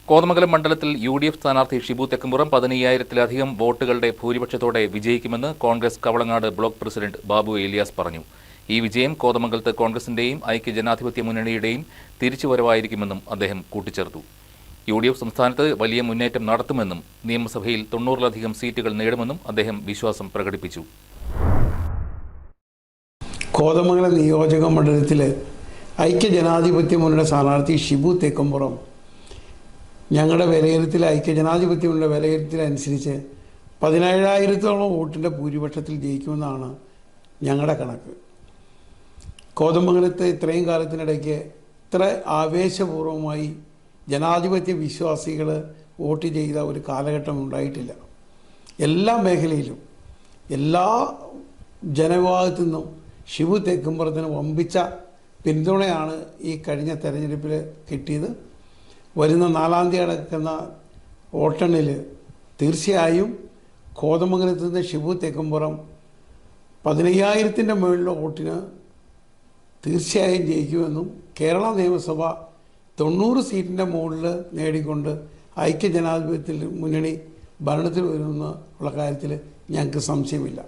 കോതമംഗലം മണ്ഡലത്തിൽ UDF സ്ഥാനാർത്ഥി ഷിബു തെക്കുംപുറം 15,000-ലധികം വോട്ടുകളുടെ ഭൂരിപക്ഷത്തോടെ വിജയിക്കുമെന്ന് കോൺഗ്രസ് കവളങ്ങാട് ബ്ലോക്ക് പ്രസിഡന്റ് ബാബു ഏലിയാസ് പറഞ്ഞു. ഈ വിജയം കോതമംഗലത്ത് കോൺഗ്രസിന്റെയും ഐക്യജനാധിപത്യ മുന്നണിയുടെയും തിരിച്ചുവരവായിരിക്കുമെന്നും അദ്ദേഹം കൂട്ടിച്ചേർത്തു. UDF സംസ്ഥാനത്ത് വലിയ മുന്നേറ്റം നടത്തുമെന്നും നിയമസഭയിൽ 90-ലധികം സീറ്റുകൾ നേടുമെന്നും അദ്ദേഹം വിശ്വാസം പ്രകടിപ്പിച്ചു. കോതമംഗലം നിയോജക മണ്ഡലത്തിലെ ഐക്യജനാധിപത്യ മുന്നണിയുടെ സ്ഥാനാർത്ഥി ഷിബു തെക്കുംപുറം ഞങ്ങളുടെ വിലയിരുത്തൽ ഐക്യജനാധിപത്യ മുന്നണിയുടെ വിലയിരുത്തലനുസരിച്ച് 17,000-ഓളം വോട്ടിൻ്റെ ഭൂരിപക്ഷത്തിൽ ജയിക്കുമെന്നാണ് ഞങ്ങളുടെ കണക്ക്. കോതമംഗലത്ത് ഇത്രയും കാലത്തിനിടയ്ക്ക് ഇത്ര ആവേശപൂർവമായി ജനാധിപത്യ വിശ്വാസികൾ വോട്ട് ചെയ്ത ഒരു കാലഘട്ടം ഉണ്ടായിട്ടില്ല. എല്ലാ മേഖലയിലും എല്ലാ ജനവിഭാഗത്തു നിന്നും ഷിബു തെക്കുംപുറത്തിന് വമ്പിച്ച പിന്തുണയാണ് ഈ കഴിഞ്ഞ തെരഞ്ഞെടുപ്പിൽ കിട്ടിയത്. വരുന്ന 4-ാം തീയതി നടക്കുന്ന വോട്ടെണ്ണിൽ തീർച്ചയായും കോതമംഗലത്ത് നിന്ന് ഷിബു തെക്കുംപുറം 15,000-ൻ്റെ മുകളിലുള്ള വോട്ടിന് തീർച്ചയായും ജയിക്കുമെന്നും കേരള നിയമസഭ 90 സീറ്റിൻ്റെ മുകളിൽ നേടിക്കൊണ്ട് ഐക്യജനാധിപത്യ മുന്നണി ഭരണത്തിൽ വരുമെന്നുള്ള കാര്യത്തിൽ ഞങ്ങൾക്ക് സംശയമില്ല.